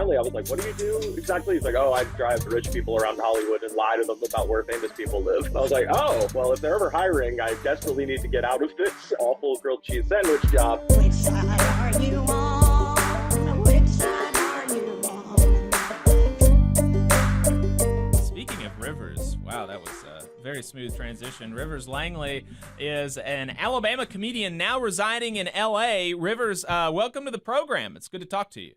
Langley. I was like, what do you do exactly? He's like, oh, I drive rich people around Hollywood and lie to them about where famous people live. I was like, oh, well, if they're ever hiring, I desperately need to get out of this awful grilled cheese sandwich job. Which side are you on? Which side are you on? Speaking of Rivers, wow, that was a very smooth transition. Rivers Langley is an Alabama comedian now residing in LA. Rivers, welcome to the program. It's good to talk to you.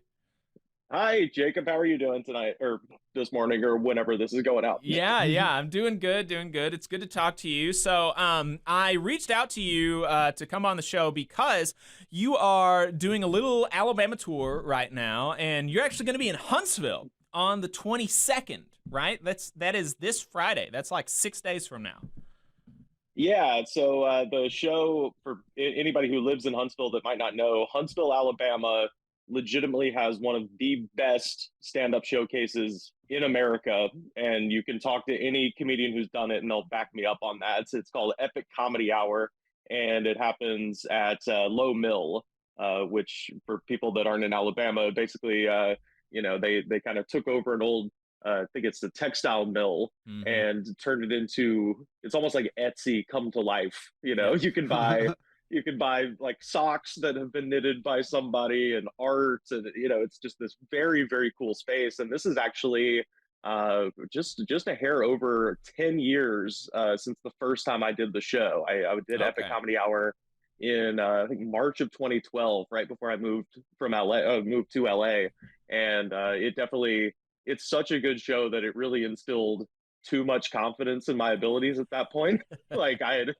Hi, Jacob. How are you doing tonight, or this morning, or whenever this is going out? Yeah, I'm doing good, It's good to talk to you. So I reached out to you to come on the show because you are doing a little Alabama tour right now, and you're actually going to be in Huntsville on the 22nd, right? That is this Friday. That's like 6 days from now. Yeah, so the show, for anybody who lives in Huntsville that might not know, Huntsville, Alabama legitimately has one of the best stand-up showcases in America, and you can talk to any comedian who's done it and they'll back me up on that. It's called Epic Comedy Hour, and it happens at Low Mill, which for people that aren't in Alabama, basically they kind of took over an old I think it's the textile mill, and turned it into, it's almost like Etsy come to life. You can buy like socks that have been knitted by somebody, and art, and it's just this very, very cool space. And this is actually just a hair over 10 years since the first time I did the show. I did Epic Comedy Hour in I think March of 2012, right before I moved to LA, and it's such a good show that it really instilled too much confidence in my abilities at that point. Like I'd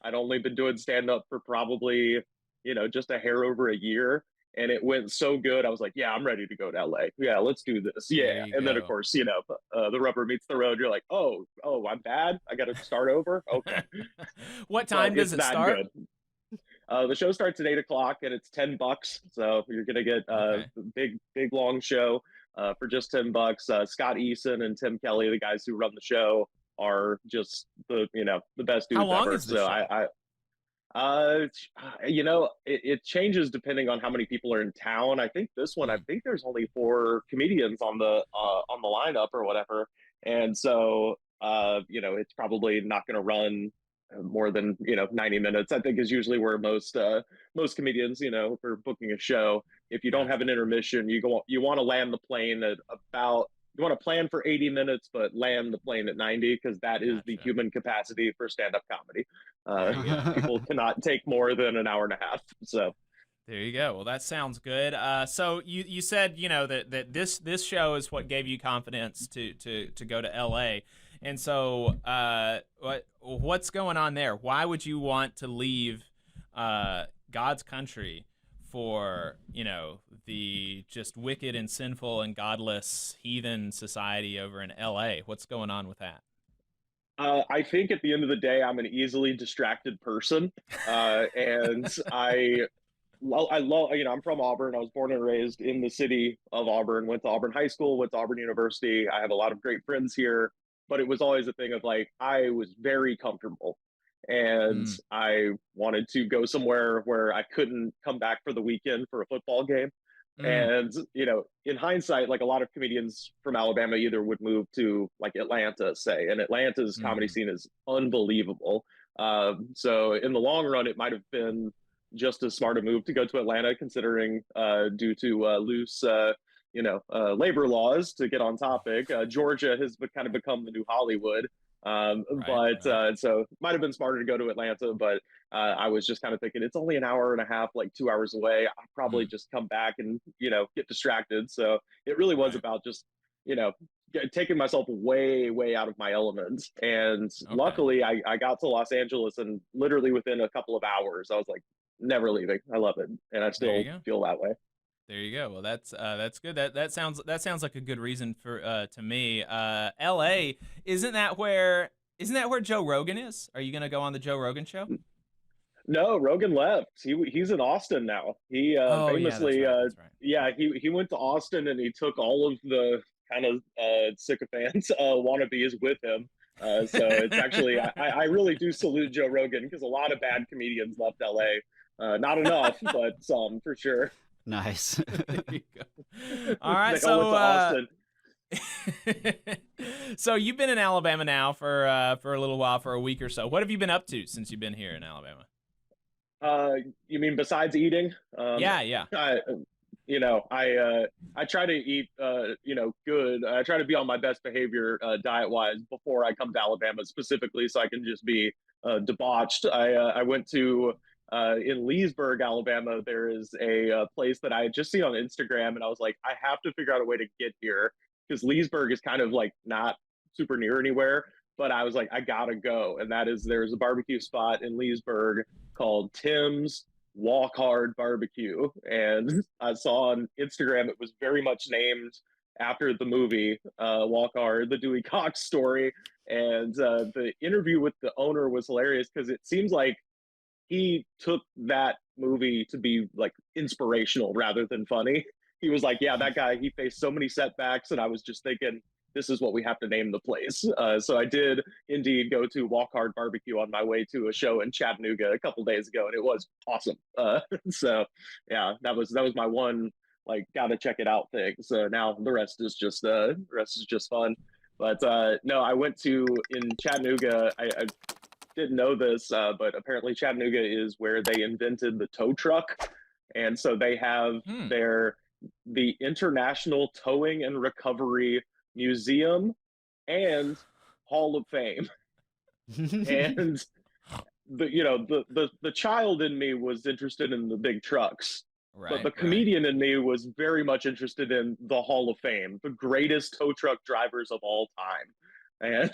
only been doing stand up for probably, just a hair over a year. And it went so good. I was like, yeah, I'm ready to go to LA. Yeah, let's do this. Yeah. And then of course, the rubber meets the road. You're like, oh, I'm bad. I got to start over. Okay. What time does it start? The show starts at 8 o'clock and it's $10. So you're going to get a big, long show. For just $10. Scott Eason and Tim Kelly, the guys who run the show, are just the best dudes ever. How long ever. is the show? It changes depending on how many people are in town. I think this one, I think there's only 4 comedians on the lineup or whatever, and so it's probably not going to run more than 90 minutes. I think is usually where most comedians, for booking a show, if you don't have an intermission, you want to land the plane at about, you want to plan for 80 minutes but land the plane at 90, because that is the human capacity for stand-up comedy. People cannot take more than an hour and a half. So there you go. Well, that sounds good. So you said that this show is what gave you confidence to go to LA. And so what's going on there? Why would you want to leave God's country for, the just wicked and sinful and godless heathen society over in LA? What's going on with that? I think at the end of the day, I'm an easily distracted person. And I love, I'm from Auburn. I was born and raised in the city of Auburn, went to Auburn High School, went to Auburn University. I have a lot of great friends here. But it was always a thing of like, I was very comfortable, and I wanted to go somewhere where I couldn't come back for the weekend for a football game. And, in hindsight, like a lot of comedians from Alabama either would move to like Atlanta, say, and Atlanta's comedy scene is unbelievable. So in the long run, it might have been just as smart a move to go to Atlanta, considering due to loose labor laws, to get on topic. Georgia has kind of become the new Hollywood. So it might have been smarter to go to Atlanta, but I was just kind of thinking, it's only an hour and a half, like 2 hours away. I'll probably just come back and, get distracted. So it really was about just, taking myself way, way out of my element. And luckily I got to Los Angeles, and literally within a couple of hours, I was like, never leaving. I love it. And I still feel that way. There you go. Well, that's good. That sounds like a good reason for to me. L.A. isn't that where Joe Rogan is? Are you gonna go on the Joe Rogan show? No, Rogan left. He's in Austin now. He famously, that's right. he went to Austin, and he took all of the kind of sycophants wannabes with him. So it's actually, I really do salute Joe Rogan, because a lot of bad comedians left L.A. Not enough, but some for sure. Nice. There you go. All right, They all went to Austin. so you've been in Alabama now for a little while, for a week or so. What have you been up to since you've been here in Alabama? You mean besides eating? Yeah. I, I try to eat, good. I try to be on my best behavior diet wise before I come to Alabama specifically, so I can just be debauched. I went to in Leesburg, Alabama. There is a place that I had just seen on Instagram, and I was like, I have to figure out a way to get here because Leesburg is kind of like not super near anywhere. But I was like, I gotta go, and there's a barbecue spot in Leesburg called Tim's Walk Hard Barbecue, and I saw on Instagram it was very much named after the movie Walk Hard, the Dewey Cox story, and the interview with the owner was hilarious because it seems like he took that movie to be like inspirational rather than funny. He was like, yeah, that guy, he faced so many setbacks, and I was just thinking, this is what we have to name the place. So I did indeed go to Walk Hard Barbecue on my way to a show in Chattanooga a couple days ago, and it was awesome. So yeah, that was my one like gotta check it out thing. So now the rest is just fun. But no, I went to in Chattanooga. I didn't know this, but apparently Chattanooga is where they invented the tow truck, and so they have the International Towing and Recovery Museum and Hall of Fame. And the child in me was interested in the big trucks, but the comedian in me was very much interested in the Hall of Fame, the greatest tow truck drivers of all time. And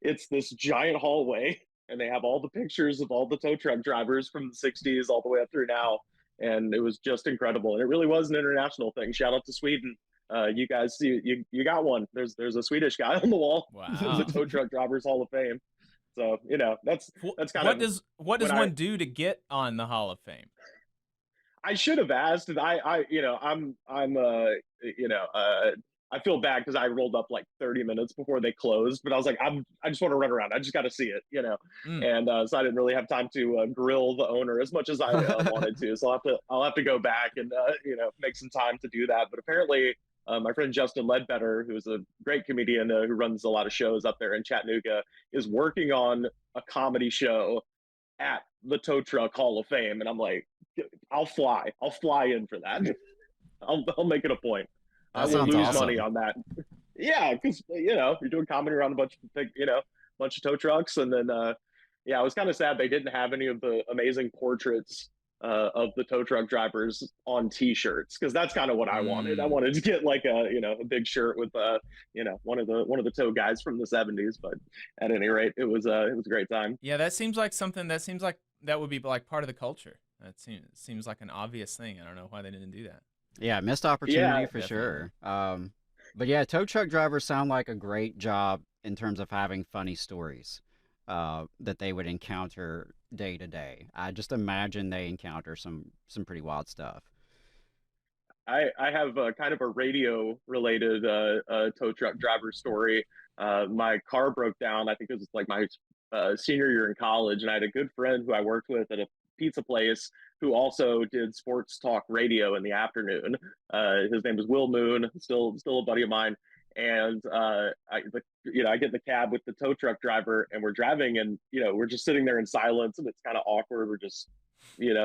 it's this giant hallway, and they have all the pictures of all the tow truck drivers from the 60s all the way up through now. And it was just incredible. And it really was an international thing. Shout out to Sweden. You guys, you got one. There's a Swedish guy on the wall. Wow. The Tow Truck Drivers Hall of Fame. So that's kind of what does one do to get on the Hall of Fame? I should have asked. I feel bad because I rolled up like 30 minutes before they closed, but I was like, I just want to run around. I just got to see it, And so I didn't really have time to grill the owner as much as I wanted to. So I'll have to go back and make some time to do that. But apparently, my friend Justin Ledbetter, who's a great comedian who runs a lot of shows up there in Chattanooga, is working on a comedy show at the Tow Truck Hall of Fame, and I'm like, I'll fly in for that. I'll make it a point. I will lose money on that. Yeah, because you're doing comedy around a bunch of tow trucks, and then I was kind of sad they didn't have any of the amazing portraits of the tow truck drivers on T-shirts, because that's kind of what I wanted. I wanted to get like a big shirt with one of the tow guys from the 70s. But at any rate, it was a great time. Yeah, that seems like that would be like part of the culture. That seems like an obvious thing. I don't know why they didn't do that. Yeah, missed opportunity for sure. But yeah, tow truck drivers sound like a great job in terms of having funny stories that they would encounter day to day. I just imagine they encounter some pretty wild stuff. I have kind of a radio related tow truck driver story. My car broke down. I think it was like my senior year in college, and I had a good friend who I worked with at a pizza place who also did sports talk radio in the afternoon. His name was Will Moon, still a buddy of mine. And I get in the cab with the tow truck driver, and we're driving, and we're just sitting there in silence, and it's kind of awkward. We're just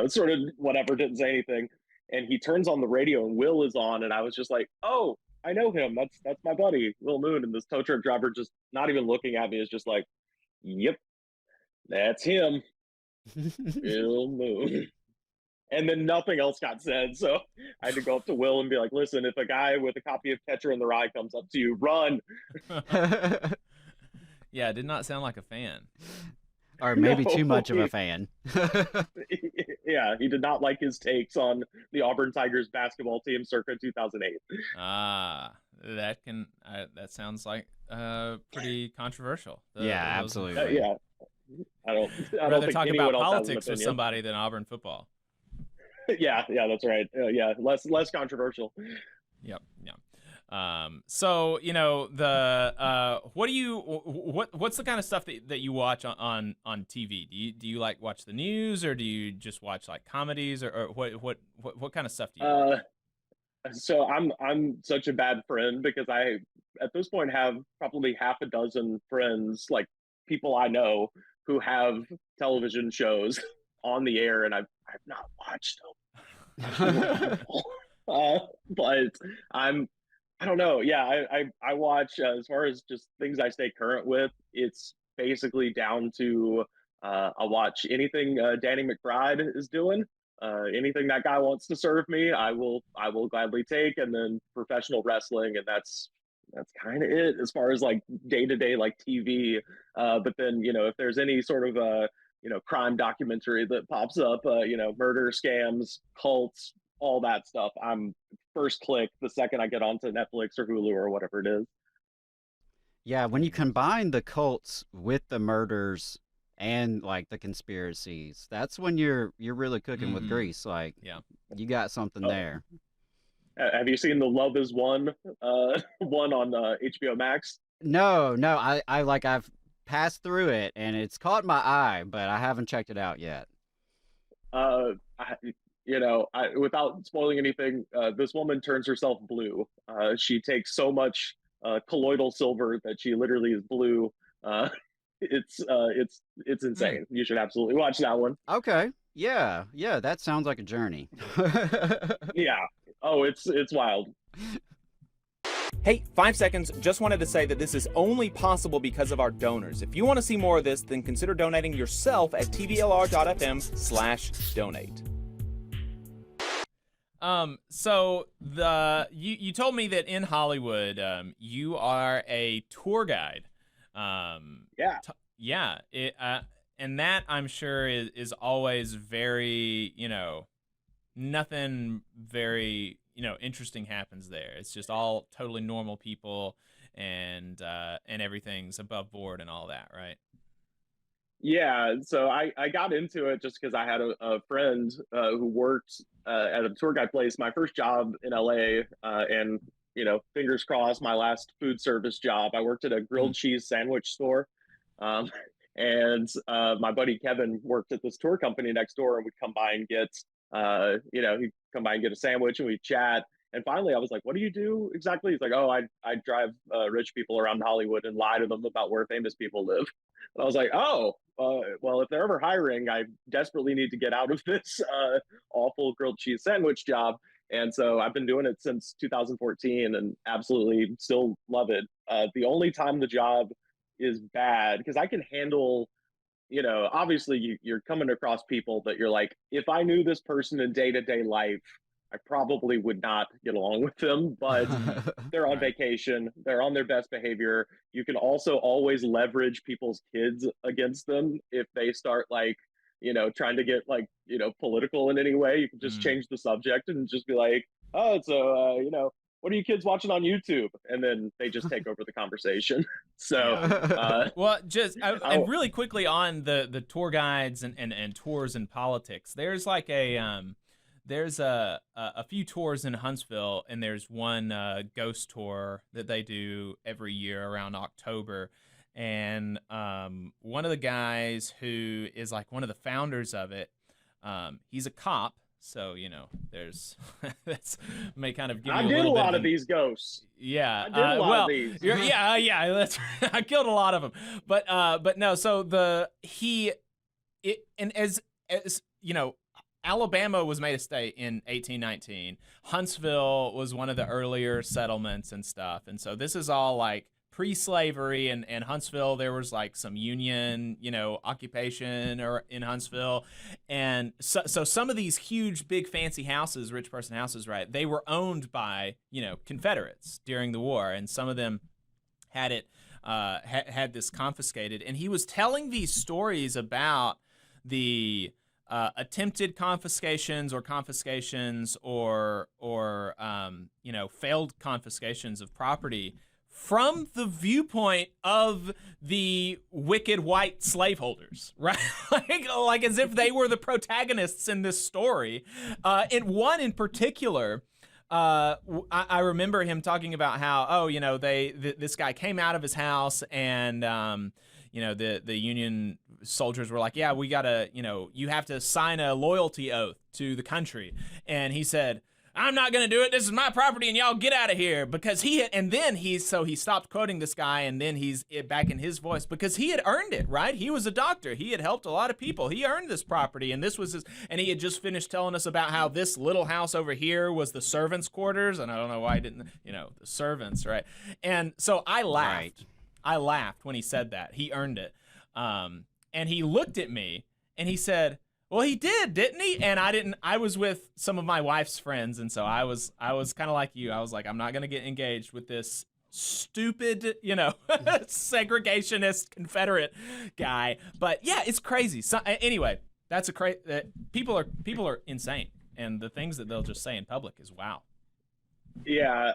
sort of whatever, didn't say anything. And he turns on the radio, and Will is on, and I was just like, oh, I know him. That's my buddy Will Moon. And this tow truck driver, just not even looking at me, is just like, yep, that's him. Will Moon. And then nothing else got said. So I had to go up to Will and be like, listen, if a guy with a copy of Catcher in the Rye comes up to you, run. Yeah, it did not sound like a fan. Or maybe too much of a fan. Yeah, he did not like his takes on the Auburn Tigers basketball team circa 2008. That sounds like pretty controversial. Absolutely. Yeah. I don't rather think talk anyone about else politics has an with opinion. somebody than Auburn football. Yeah, that's right. Less controversial. Yep. So what's the kind of stuff that you watch on TV? Do you like watch the news, or do you just watch like comedies, or what kind of stuff do you watch? So I'm such a bad friend because I at this point have probably half a dozen friends, like people I know who have television shows on the air, and I've not watched them. But I'm I don't know. Yeah, I watch as far as just things I stay current with. It's basically down to I watch anything Danny McBride is doing. Anything that guy wants to serve me, I will gladly take. And then professional wrestling, and that's kind of it as far as like day to day like TV. But then if there's any sort of crime documentary that pops up, murder, scams, cults, all that stuff, I'm first click the second I get onto Netflix or Hulu or whatever it is. Yeah, when you combine the cults with the murders and like the conspiracies, that's when you're really cooking with grease. Like, Yeah. you got something Oh, there. have you seen the Love Is One one on HBO Max? No, I've passed through it and it's caught my eye, but I haven't checked it out yet. I, without spoiling anything, this woman turns herself blue. She takes so much colloidal silver that she literally is blue. Uh, it's insane. You should absolutely watch that one. Okay. Yeah, that sounds like a journey. Yeah. Oh, it's wild. Hey, 5 seconds. Just wanted to say that this is only possible because of our donors. If you want to see more of this, then consider donating yourself at tvlr.fm/donate. So you told me that in Hollywood, you are a tour guide. Yeah. Yeah. And that I'm sure is always very, nothing very, interesting happens there. It's just all totally normal people, and everything's above board and all that, right? Yeah, so I got into it just because I had a friend who worked at a tour guide place. My first job in LA, and fingers crossed, my last food service job. I worked at a grilled cheese sandwich store, um, and my buddy Kevin worked at this tour company next door, and we'd come by and get, he'd come by and get a sandwich, and we'd chat. And finally, I was like, "What do you do exactly?" He's like, "Oh, I drive rich people around Hollywood and lie to them about where famous people live." And I was like, "Oh, well, if they're ever hiring, I desperately need to get out of this awful grilled cheese sandwich job." And so I've been doing it since 2014 and absolutely still love it. The only time the job is bad, because I can handle, obviously you're coming across people that you're like, if I knew this person in day to day life, I probably would not get along with them, but they're on Right. vacation, they're on their best behavior. You can also always leverage people's kids against them if they start like, trying to get like, political in any way. You can just Mm. change the subject and just be like, "Oh, so what are you kids watching on YouTube?" And then they just take over the conversation. So Yeah. Well, I, and really quickly on the tour guides and tours and politics. There's like there's a few tours in Huntsville, and there's one ghost tour that they do every year around October. And one of the guys who is like one of the founders of it, he's a cop. So, there's that's may kind of give you I a did a little bit lot of of these ghosts. yeah. I did a lot of Well, these. yeah. That's I killed a lot of them, but no. So and as Alabama was made a state in 1819. Huntsville was one of the earlier settlements and stuff, and so this is all like pre-slavery. And Huntsville, there was like some Union, occupation or in Huntsville, and so some of these huge, big, fancy houses, rich person houses, right? They were owned by Confederates during the war, and some of them had it had this confiscated. And he was telling these stories about the attempted confiscations or failed confiscations of property from the viewpoint of the wicked white slaveholders, right? like as if they were the protagonists in this story. And one in particular, I remember him talking about how, oh, you know, this guy came out of his house and, you know, the Union soldiers were like, yeah, we gotta, you know, you have to sign a loyalty oath to the country. And he said, I'm not gonna do it. This is my property, and y'all get out of here. Because he stopped quoting this guy, and then he's back in his voice because he had earned it, right? He was a doctor. He had helped a lot of people. He earned this property, and this was his. And he had just finished telling us about how this little house over here was the servants' quarters, and I don't know why I didn't, you know, the servants, right? And so I laughed. Right. I laughed when he said that. He earned it. And he looked at me, and he said, well, he didn't he? And I didn't. I was with some of my wife's friends, and so I was kind of like you. I was like, I'm not gonna get engaged with this stupid, you know, segregationist Confederate guy. But yeah, it's crazy. So anyway, that's people are insane, and the things that they'll just say in public is wow. Yeah,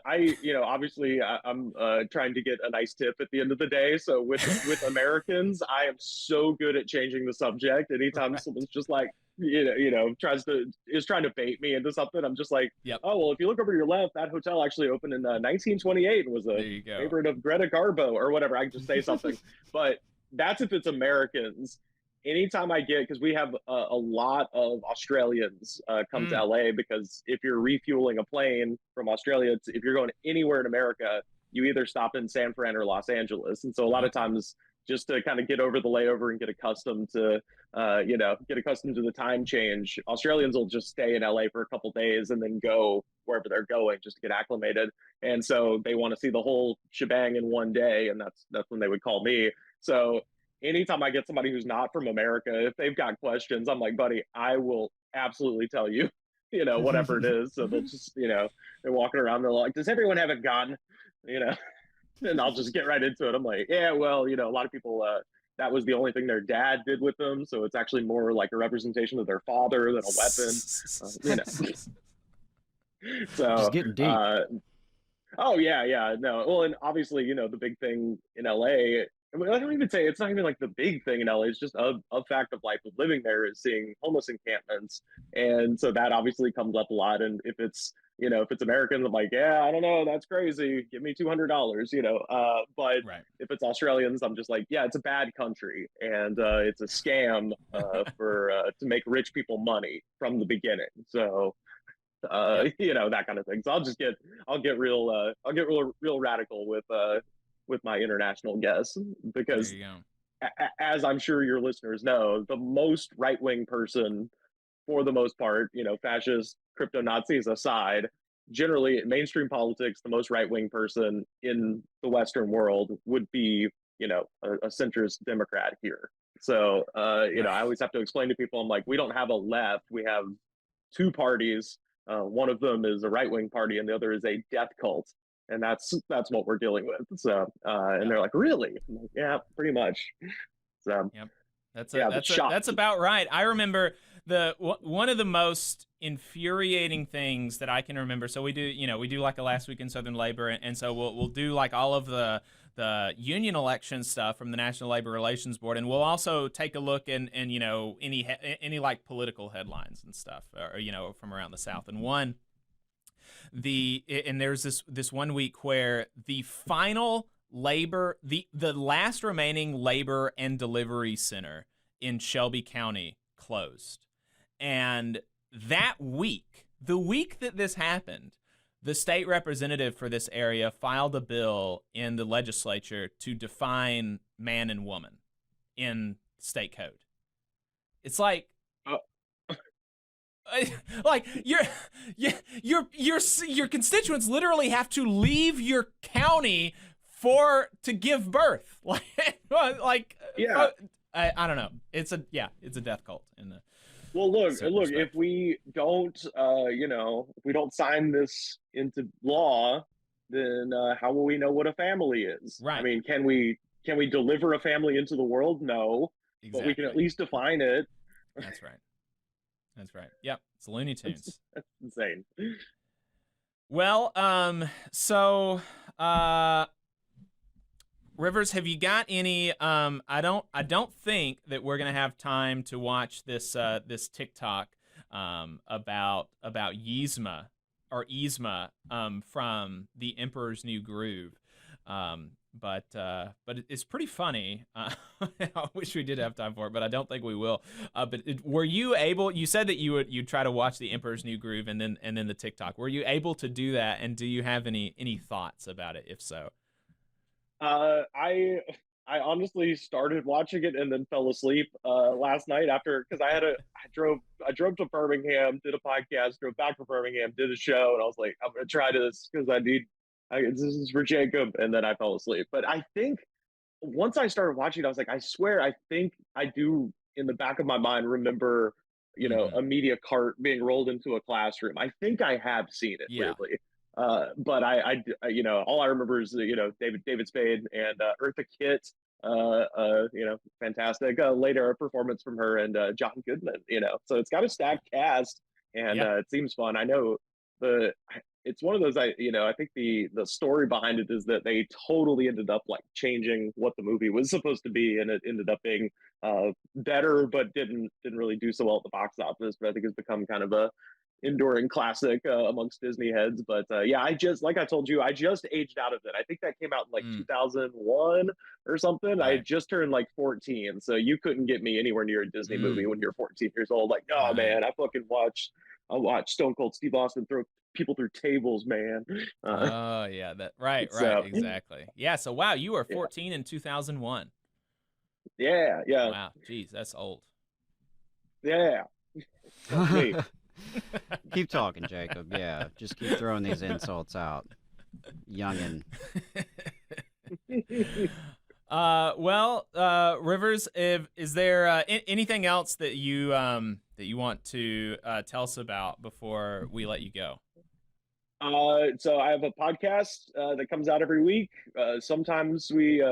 obviously I'm trying to get a nice tip at the end of the day. So with Americans, I am so good at changing the subject. Anytime someone's just like, is trying to bait me into something, I'm just like, yep. Oh, well, if you look over to your left, that hotel actually opened in 1928 and was a favorite of Greta Garbo or whatever. I can just say something. But that's if it's Americans. Anytime I get, because we have a lot of Australians come to LA, because if you're refueling a plane from Australia, if you're going anywhere in America, you either stop in San Fran or Los Angeles. And so a lot of times, just to kind of get over the layover and get accustomed to, the time change, Australians will just stay in LA for a couple days and then go wherever they're going just to get acclimated. And so they want to see the whole shebang in one day, and that's when they would call me. So anytime I get somebody who's not from America, if they've got questions, I'm like, buddy, I will absolutely tell you, whatever it is. So they'll just, they're walking around, they're like, does everyone have a gun? And I'll just get right into it. I'm like, yeah, well, a lot of people, that was the only thing their dad did with them. So it's actually more like a representation of their father than a weapon. So just getting deep. Oh yeah, no. Well, and obviously, the big thing in LA, I mean, I don't even say it's not even like the big thing in LA. It's just a fact of life of living there is seeing homeless encampments, and so that obviously comes up a lot. And if it's Americans, I'm like, yeah, I don't know, that's crazy. Give me $200, But if it's Australians, I'm just like, yeah, it's a bad country, and it's a scam to make rich people money from the beginning. So. That kind of thing. So I'll get real radical with my international guests, because as I'm sure your listeners know, the most right-wing person, for the most part, fascist, crypto Nazis aside, generally in mainstream politics, the most right-wing person in the Western world would be, a centrist Democrat here. So, I always have to explain to people, I'm like, we don't have a left, we have two parties. One of them is a right-wing party, and the other is a death cult, and that's what we're dealing with. So, and they're like, "Really?" I'm like, yeah, pretty much. So, that's about right. I remember one of the most infuriating things that I can remember. So we do like a Last Week in Southern Labor, and so we'll do like all of the union election stuff from the National Labor Relations Board, and we'll also take a look in any like political headlines and stuff, or from around the South. And there's this 1 week where the final labor, the last remaining labor and delivery center in Shelby County closed, and that week, the week that this happened, the state representative for this area filed a bill in the legislature to define man and woman in state code. It's like, like your constituents literally have to leave your county to give birth. Like yeah, I don't know. It's a death cult in the. Well, look, if we don't, if we don't sign this into law, then how will we know what a family is? Right. I mean, can we deliver a family into the world? No, exactly. But we can at least define it. That's right. Yep. It's Looney Tunes. That's insane. Well, so, Rivers, have you got any? I don't think that we're gonna have time to watch this TikTok about Yzma or Yzma from The Emperor's New Groove. But it's pretty funny. I wish we did have time for it, but I don't think we will. But were you able? You said that you'd try to watch The Emperor's New Groove and then the TikTok. Were you able to do that? And do you have any thoughts about it? If so, I honestly started watching it and then fell asleep last night after, because I drove to Birmingham, did a podcast, drove back to Birmingham, did a show, and I was like, I'm gonna try this because this is for Jacob, and then I fell asleep. But I think once I started watching it, I was like, I swear, I think I do in the back of my mind remember, a media cart being rolled into a classroom. I think I have seen it, yeah. weirdly. But all I remember is David Spade and Eartha Kitt, fantastic. Later a performance from her and John Goodman. So it's got a stacked cast, and it seems fun. I know it's one of those, I think the story behind it is that they totally ended up like changing what the movie was supposed to be, and it ended up being better, but didn't really do so well at the box office. But I think it's become kind of a enduring classic amongst Disney heads. But like I told you, I just aged out of it. I think that came out in like 2001 or something. Right. I had just turned like 14, so you couldn't get me anywhere near a Disney movie when you're 14 years old. Like, oh man, I watched Stone Cold Steve Austin throw people through tables, man. Oh yeah, right, exactly. Yeah, so wow, you were 14 in 2001. Yeah. Wow, geez, that's old. Yeah. Me. Keep talking, Jacob. Yeah, just keep throwing these insults out, youngin. Rivers, is there anything else that you want to tell us about before we let you go? So I have a podcast that comes out every week. Sometimes we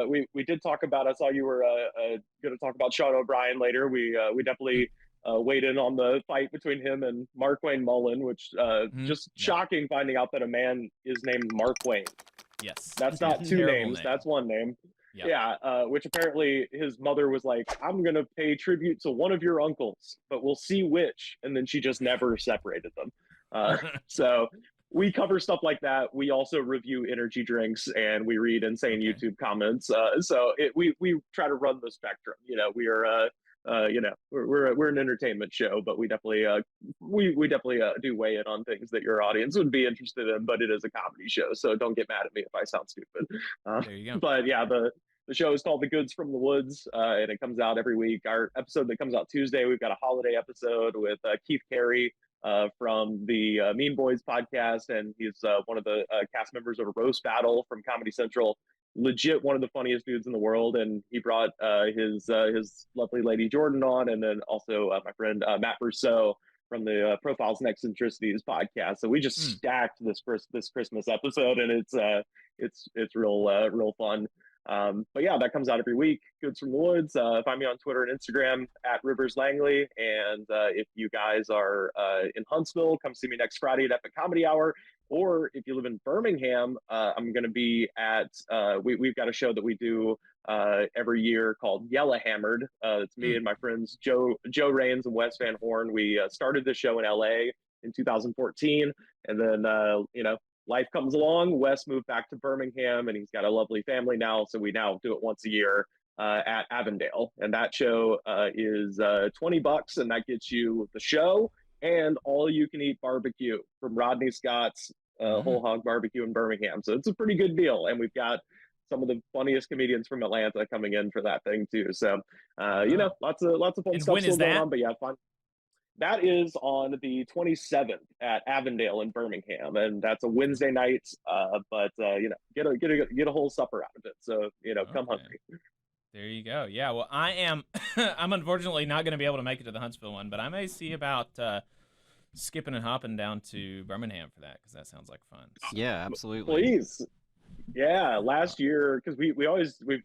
did talk about. I saw you were going to talk about Sean O'Brien later. We definitely weighed in on the fight between him and Mark Wayne Mullen, which just shocking finding out that a man is named Mark Wayne. Yes, that's not two names. That's one name. Yep. Yeah, which apparently his mother was like, I'm going to pay tribute to one of your uncles, but we'll see which. And then she just never separated them. So we cover stuff like that. We also review energy drinks, and we read insane YouTube comments. So we try to run the spectrum. We are, we're an entertainment show, but we definitely do weigh in on things that your audience would be interested in. But it is a comedy show, so don't get mad at me if I sound stupid. There you go. But yeah, the show is called The Goods from the Woods, and it comes out every week. Our episode that comes out Tuesday, we've got a holiday episode with Keith Carey from the Mean Boys podcast, and he's one of the cast members of Roast Battle from Comedy Central. Legit one of the funniest dudes in the world, and he brought his lovely lady Jordan on, and then also my friend Matt Brousseau from the Profiles and Eccentricities podcast. So we just stacked this Christmas episode, and it's real fun. But yeah, that comes out every week. Goods from the Woods. Find me on Twitter and Instagram at Rivers Langley. And if you guys are in Huntsville, come see me next Friday at Epic Comedy Hour. Or if you live in Birmingham, I'm going to be at, we've got a show that we do every year called Yellowhammered. It's me and my friends Joe Raines and Wes Van Horn. We started this show in LA in 2014. And then, life comes along. Wes moved back to Birmingham, and he's got a lovely family now. So we now do it once a year at Avondale. And that show is $20, and that gets you the show and all you can eat barbecue from Rodney Scott's Whole Hog Barbecue in Birmingham. So it's a pretty good deal. And we've got some of the funniest comedians from Atlanta coming in for that thing too. So, lots of fun stuff still going on, but yeah, fun. That is on the 27th at Avondale in Birmingham, and that's a Wednesday night. But get a whole supper out of it. So come hungry. There you go. Yeah. Well, I'm unfortunately not going to be able to make it to the Huntsville one, but I may see about skipping and hopping down to Birmingham for that, because that sounds like fun. Yeah, absolutely. Please. Yeah. Last year, because we've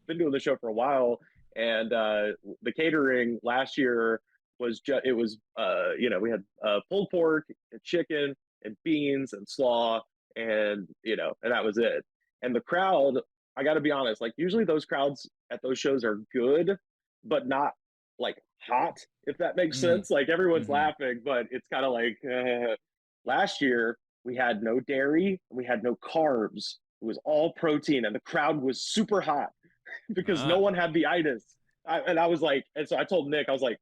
been doing the show for a while, and the catering last year was we had pulled pork and chicken and beans and slaw, and that was it. And the crowd, I got to be honest, like usually those crowds at those shows are good, but not like hot, if that makes sense. Like everyone's laughing, but it's kind of like last year we had no dairy, we had no carbs. It was all protein, and the crowd was super hot because no one had the itis. And so I told Nick, I was like,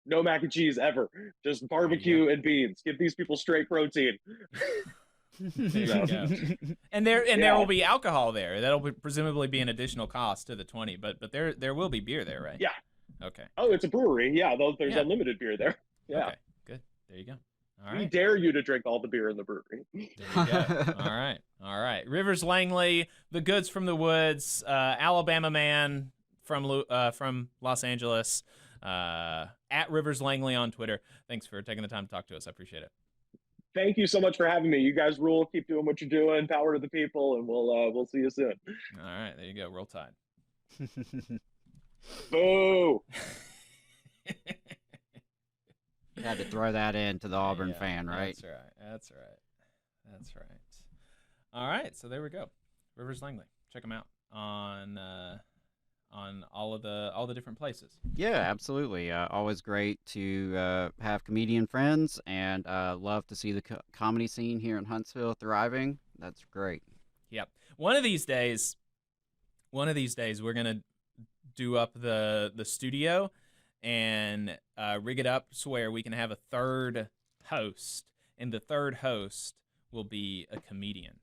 no mac and cheese ever, just barbecue and beans. Give these people straight protein. There you go. And there will be alcohol there. That'll presumably be an additional cost to the 20, but there will be beer there, right? Yeah. Okay. Oh, it's a brewery. Yeah, there's unlimited beer there. Yeah. Okay, good. There you go. All We right. dare you to drink all the beer in the brewery. There you go. All right. Rivers Langley, the goods from the woods, Alabama man from Los Angeles, at Rivers Langley on Twitter. Thanks for taking the time to talk to us. I appreciate it. Thank you so much for having me. You guys rule. Keep doing what you're doing. Power to the people, and we'll see you soon. All right, there you go. Roll Tide. Boo! You had to throw that in to the Auburn fan, right? That's right. All right, so there we go. Rivers Langley. Check them out on all the different places. Yeah, absolutely. Always great to have comedian friends, and love to see the comedy scene here in Huntsville thriving. That's great. Yep. One of these days we're gonna do up the studio and rig it up so where we can have a third host, and the third host will be a comedian.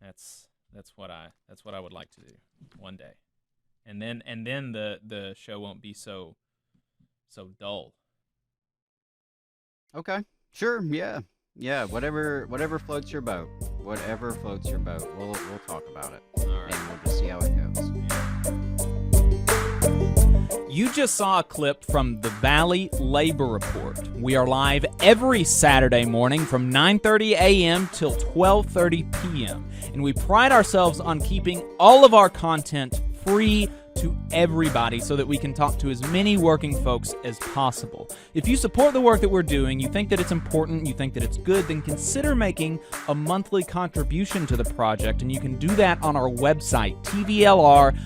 That's what I would like to do one day. And then the show won't be so dull. Okay. Sure. Yeah. Whatever floats your boat. Whatever floats your boat. We'll talk about it. All right. And we'll just see how it goes. You just saw a clip from the Valley Labor Report. We are live every Saturday morning from 9:30 a.m. till 12:30 p.m. And we pride ourselves on keeping all of our content free to everybody so that we can talk to as many working folks as possible. If you support the work that we're doing, you think that it's important, you think that it's good, then consider making a monthly contribution to the project, and you can do that on our website, tvlr.fm.